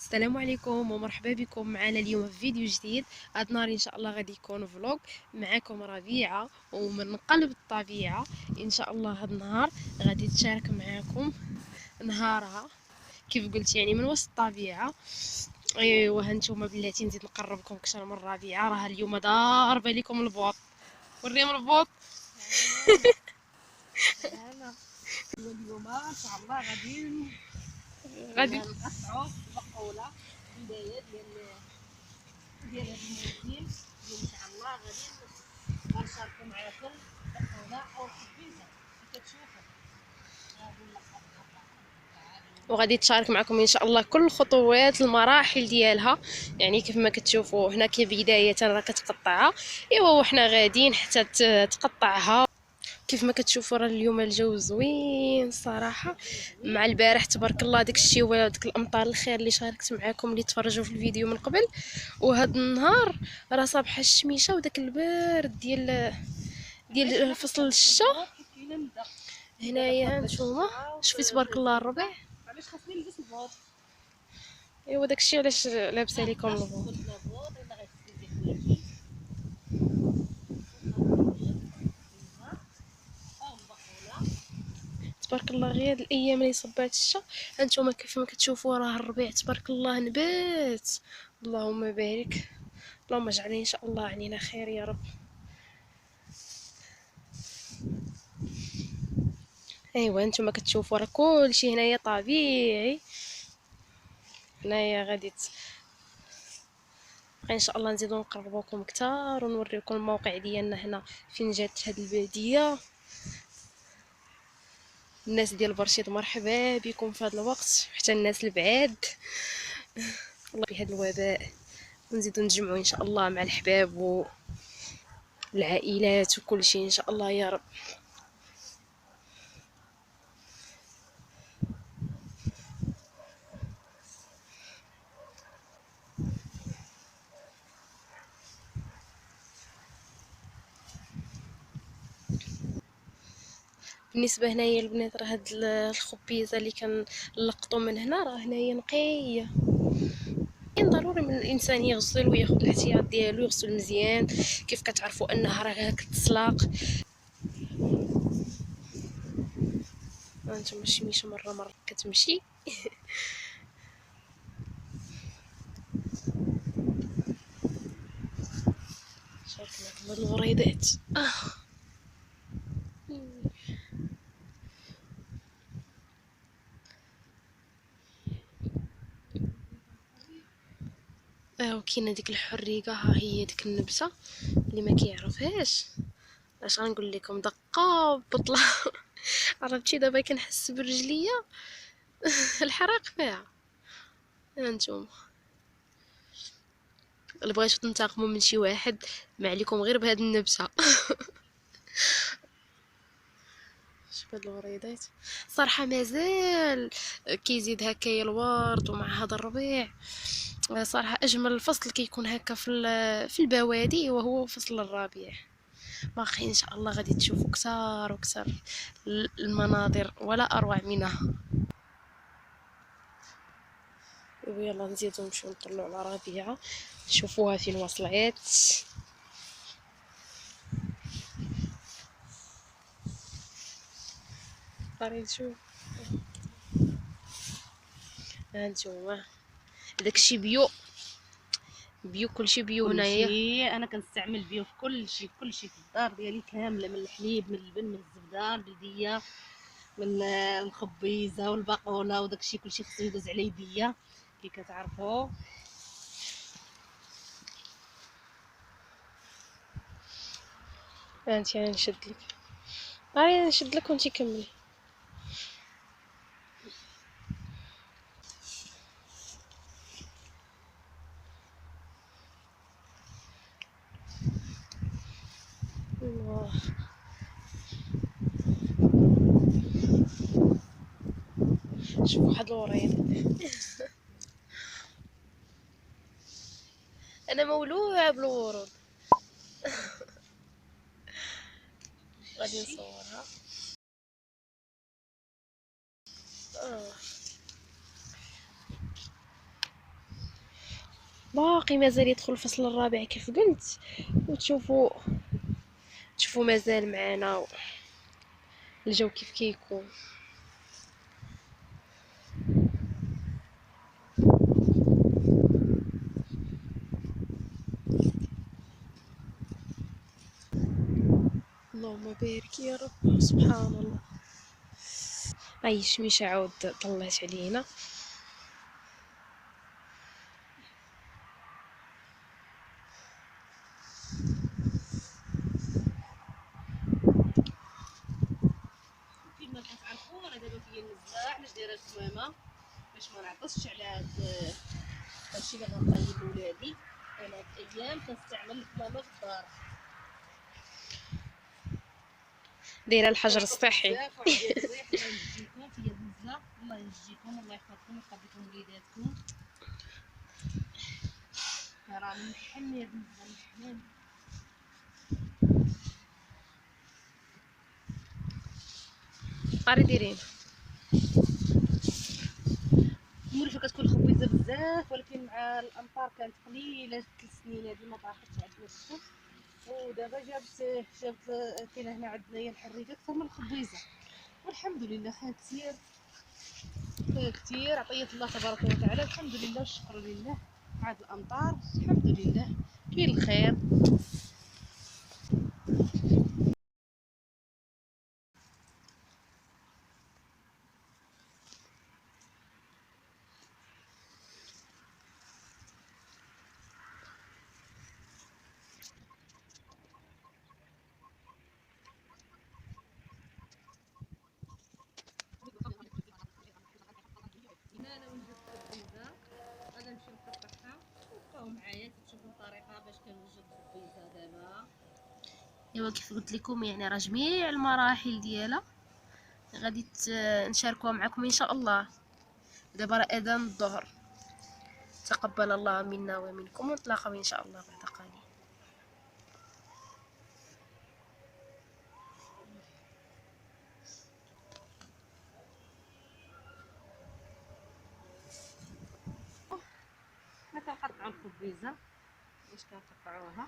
السلام عليكم ومرحبا بكم معنا اليوم في فيديو جديد. هاد النهار ان شاء الله غادي يكون فلوق معكم ربيعه ومن قلب الطبيعه. ان شاء الله هاد النهار غادي تشارك معكم نهارها كيف قلت، يعني من وسط الطبيعه. ايوا هانتوما بلاتي نزيد نقربكم اكثر من ربيعه، راه اليوم ضاربه لكم البوط. وريهم البوط. انا اليوم ان شاء الله غادي نقطعوا بقوله بدايه ديال هذا الموسم. ان شاء الله غنشاركوا معكم بقوله او خبيزه كتشوفوا. وغادي تشارك معكم ان شاء الله كل خطوات المراحل ديالها، يعني كيف ما كتشوفوا هنا كبدايه راه كتقطعها، ايوا وحنا غاديين حتى تقطعها. كيف ما كتشوفوا راه اليوم الجو زوين صراحه، مع البارح تبارك الله داك الشتي داك الامطار الخير اللي شاركت معكم اللي تفرجوا في الفيديو من قبل. وهذا النهار راه صباح الشميشه وداك البرد ديال فصل الشتاء. هنايا هانتوما شوفي تبارك الله الربيع. علاش خاصني نلبس البوط؟ ايوا داكشي علاش لابسه لكم البوط. تبارك الله غير هاد الايام اللي صبات الشتا هانتوما كيف ما كتشوفوا راه الربيع تبارك الله نبات. اللهم بارك، اللهم اجعل ان شاء الله عنينا خير يا رب. ايوا هانتوما كتشوفوا راه كلشي هنايا طبيعي. هنايا غادي ان شاء الله نزيدو نقربوكم كتار ونوريكم الموقع ديالنا هنا فين جات هاد الباديه. الناس ديال برشيد مرحبا بكم في هذا الوقت، حتى الناس البعاد. والله بهذا الوباء ونزيدو نتجمعوا ان شاء الله مع الحباب والعائلات وكل شيء ان شاء الله يا رب. بالنسبه هنايا البنات راه هاد الخبيزه اللي كنلقطوا من هنا راه هنايا نقيه. كاين ضروري من الانسان يغسل وياخذ الاحتياط ديالو، يغسل مزيان. كيف كتعرفوا انها راه كتسلاق. هانتوما الشميشه مره كتمشي. شايفين هاد الوريدات. وكاينه ديك الحريقه، ها هي ديك النبته اللي ما كيعرفهاش. اش غنقول لكم، دقه بطله. عرفتي دابا كنحس برجليا الحراق فيها. هانتوما اللي بغيتو تنتقموا من شي واحد ما عليكم غير بهاد النبته. شوف هاد الوريدات صراحه مازال كيزيد هكايا الورد ومع هذا الربيع. صراحه اجمل الفصل كيكون هكا في البوادي وهو فصل الربيع. باقي ان شاء الله غادي تشوفوا كثار وكثر المناظر ولا اروع منها. يلا نزيدو نمشيو نطلعوا على ربيعه نشوفوها فين وصلت. قاري نشوف هانتوما داكشي بيو كلشي بيو هنايا. كلشي انا كنستعمل بيو في كلشي في الدار ديالي كامله، من الحليب من اللبن من الزبده البلديه من الخبيزه والبقوله وداكشي كلشي خصو يدوز على يديا كي كتعرفوا. انت نشد لك، قاري نشد لك وانتي كملي. الله شوف واحد الوريد. انا مولوعه بالورود. غادي نصورها. باقي مازال يدخل الفصل الرابع كيف قلت. وتشوفوا مازال معنا الجو كيف كيكون. اللهم بارك يا رب، سبحان الله. هاي الشميشه عاود طلعت علينا. كيما كتعرفوا انا دابا فيا النزله علاش دايره الكمامه باش ما نعطسش على هادشي اللي غنطيب لولادي. انا هاد الايام كنستعمل الكمامه في الدار. دايره الحجر الصحي. بزاف وعندي الريح. الله ينجيكم فيا النزله، الله ينجيكم، الله يحفظكم ويحفظ لكم وليداتكم. راه نحن يا النزله نحن. قاري ديرين. المريفه كتكون خبيزه بزاف، ولكن مع الامطار كانت قليله 3 سنين هذه ما طاحتش عندنا الشمس. ودابا جابت كاينه هنا عندنا هي الحريقه اكثر من الخبيزه، والحمد لله خير كثير، خير كثير. عطيه الله تبارك وتعالى، الحمد لله والشكر لله. عاد الامطار الحمد لله كاين الخير. هنا انا وجدت الخبيزه، غادي نمشي نقطعها وبقاو معايا كتشوفوا الطريقه باش كنوجد الخبيزه دابا. ايوا كيف قلت لكم يعني راه جميع المراحل ديالها غادي نشاركوها معكم ان شاء الله. دابا راه اذان الظهر، تقبل الله منا ومنكم، ونتلاقاو ان شاء الله بعد قليل. حنا كنقطعوا الخبيزه باش كنقطعوها.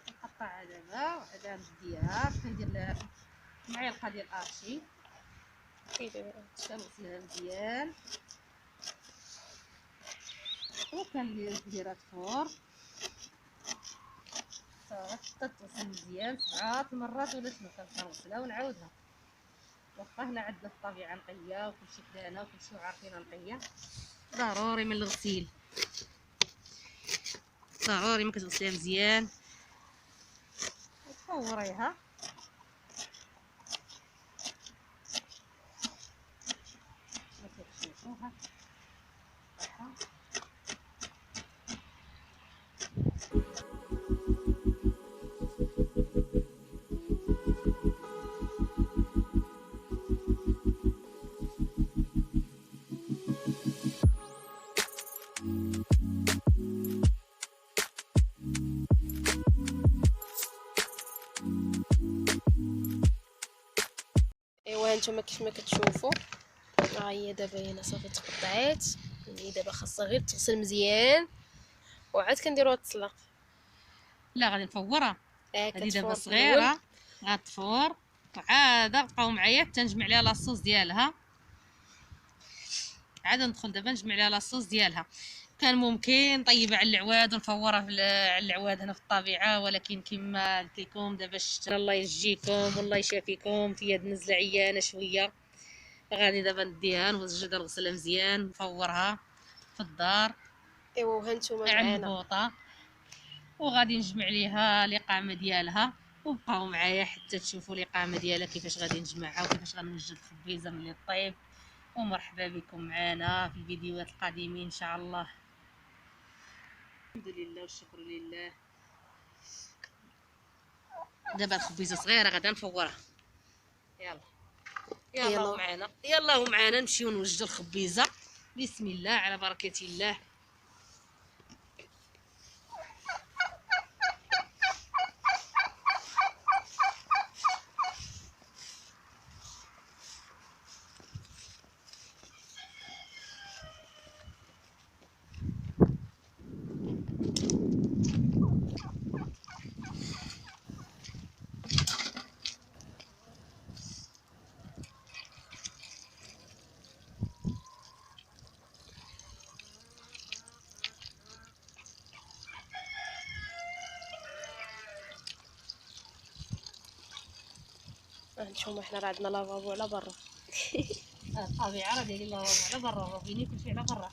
نقطعها دابا وعاد نديها كندير معلقه ديال الارشي كنغسلها مزيان وكنديرها فور حتى تغسل مزيان 7 المرات ولا 8. كنغسلها ونعاودها. واخا هنا عندنا في الطبيعه نقيه وكلشي كدانا وكلشي عارفين نقيه، ضروري من الغسيل، ضروري ما كتغسليها مزيان وتفوريها. كتشوفوها ايوا هانتوما كيف ما كتشوفوا ها هي دابا هنا صافي تقطعات. يعني دابا خاصها غير تغسل مزيان وعاد كنديروها تطلق. لا غادي نفورها. هذه دابا كتفور في الأول. صغيره غتفور وعاد بقاو معايا حتى نجمع ليها لاصوص ديالها. عاد ندخل دابا نجمع ليها لاصوص ديالها. كان ممكن نطيبها على العواد ونفورها على العواد هنا في الطبيعه، ولكن كما قلت لكم دابا الشتا الله يجيكم والله يشافيكم في هاد النزله عيانه شويه. غادي دابا نديها نوجدها نغسلها مزيان نفورها في الدار ايوا وهانتوما على معانا. البوطه، وغادي نجمع ليها الاقامه ديالها. وبقاو معايا حتى تشوفوا الاقامه ديالها كيفاش غادي نجمعها وكيفاش غنوجد الخبيزه ملي طيب. ومرحبا بكم معنا في الفيديوهات القادمين ان شاء الله. الحمد لله والشكر لله. دابا الخبيزه صغيره غادا نفورها. يلا يلا. معنا، يلا معنا نمشيو نوجد الخبيزه. بسم الله على بركه الله. هانتوما حنا راه عندنا لافابو على برا. الطبيعه راه دايرين لافابو على برا، الروبيني كلشي على برا.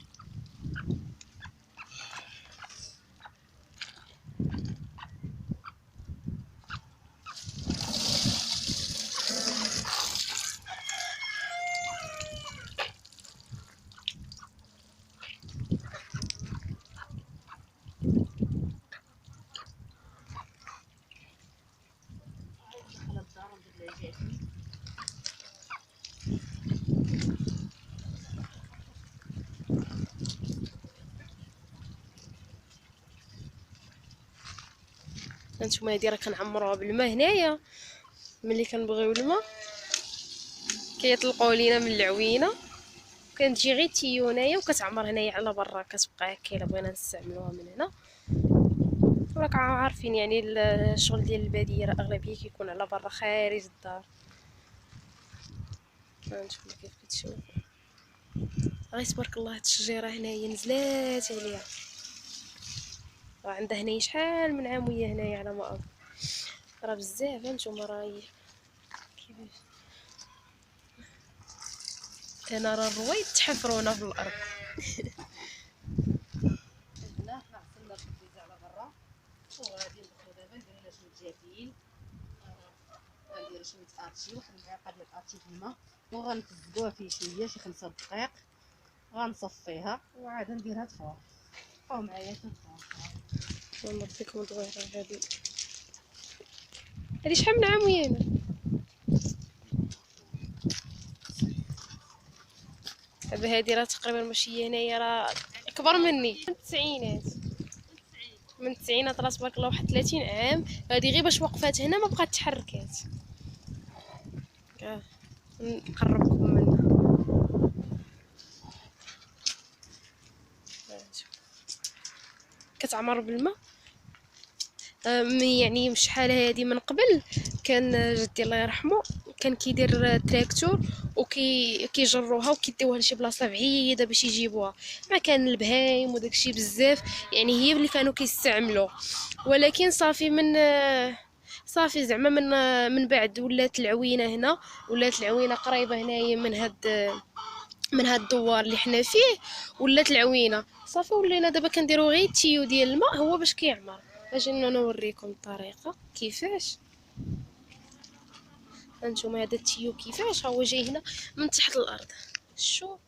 دخل الدار وندير لها جاتي. هانتوما هادي راه كنعمروها بالماء هنايا. ملي كنبغيو الماء كيطلقوه لينا من العوينه، كنجي غير تيو هنايا وكتعمر هنايا على برا، كتبقى هكا الا بغينا نستعملوها من هنا. وراك عارفين يعني الشغل ديال الباديه راه اغلبيه كيكون على برا خارج الدار. هانتوما كيف كتشوفوا غير تبارك الله هاد الشجيره هنايا نزلات عليها، راه عندها هنايا شحال من عام وهي هنايا على ما اظن، راه بزاف. هانتوما راه كيفاش انا راه الرويد تحفرونا في الارض. هنا حنا عصرنا الخبيزه على برا، وغادي ندخلو دابا نديرو لها شويه جافيل. غنديرو شويه ارتشي، واحد المعلقه ديال ارتشي في الماء، وغنكزبوها فيه شويه شي 5 دقائق، غنصفيها وعاد نديرها تفور. بقاو معايا تفور. والله فيكم دويره هادي شحال من عام وهي هنا؟ دابا هادي راه تقريبا ماشي هي هنايا، راه اكبر مني من التسعينات. من التسعينات راه تبارك الله واحد 30 عام. هادي غير باش وقفات هنا ما بقات تحركات. نقربكم منها. كتعمر بالماء. يعني شحال هادي من قبل كان جدي الله يرحمه كان كيدير تراكتور وكيجروها وكيديوها لشي بلاصه بعيده باش يجيبوها، ما كان البهايم وداكشي بزاف، يعني هي اللي كانوا كيستعملوا. ولكن صافي صافي زعما من بعد ولات العوينه هنا، ولات العوينه قريبه هنايا من هاد الدوار اللي حنا فيه، ولات العوينه صافي ولينا دابا كنديرو غير التيو ديال الماء هو باش كيعمر. اجي نوريكم الطريقه كيفاش. هانتوما هذا التيو كيفاش هو جاي هنا من تحت الارض. شوف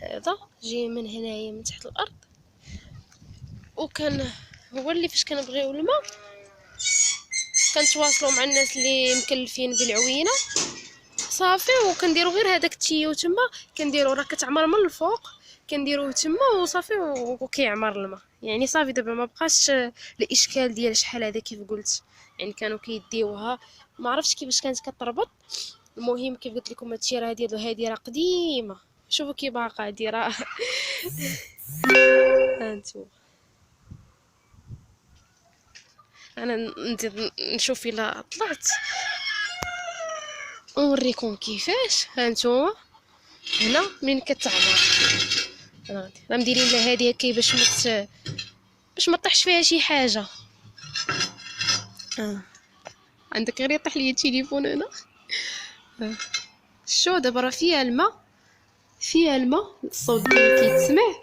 هذا جاي من هنايا من تحت الارض، وكان هو اللي فاش كنبغيو الماء كنتواصلوا مع الناس اللي مكلفين بالعوينه صافي، وكنديروا غير هذاك التيو تما، كنديروا راه كتعمر من الفوق، كنديروه تما وصافي وكيعمر الماء. يعني صافي دابا ما بقاش الاشكال ديال شحال هذا كيف قلت، يعني كانوا كيديوها ما عرفتش كيفاش كانت كتربط. المهم كيف قلت لكم هادشي راه هادي راه قديمه. شوفوا كي باقا هادي راه هانتوما انا نزيد نشوف الا طلعت ونوريكم كيفاش. هانتوما هنا منين كتعمر راه مديرين لها هادي هكا باش ما طيحش فيها شي حاجه. عندك غير يطيح لي التليفون هنا. شو دابا راه فيها الماء، فيها الماء، الصوت ديالو كيتسمع.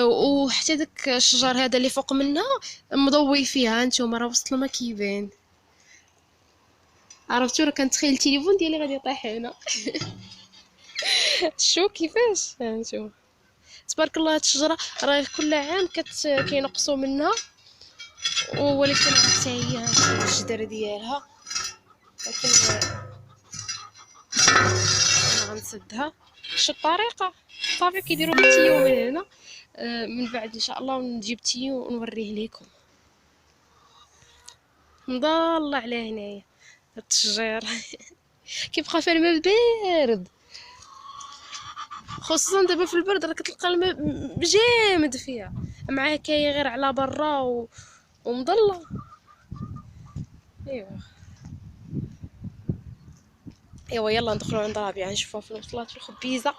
وحتى داك الشجر هذا اللي فوق منها مضوي فيها. هانتوما راه وسط الماء كيبان. عرفتوا راه كنتخيل التليفون ديالي غادي يطيح هنا. شو كيفاش. هانتوما تبارك الله هاد الشجره راه كل عام كينقصوا منها، ولكن حتى هي الجدر ديالها. لكن انا غنسدها شي الطريقه صافي كيديروا التيو من هنا. من بعد ان شاء الله نجيب تيو ونوريه لكم. مضل على هنايا هاد الشجير. كيبقى فيها الماء بارد، خصوصا دابا في البرد راه كتلقى الماء جامد فيها، مع كاي غير على برا ومضله. ايوا يلا ندخلوا عند رابعه نشوفوها فين وصلات في الخبيزه.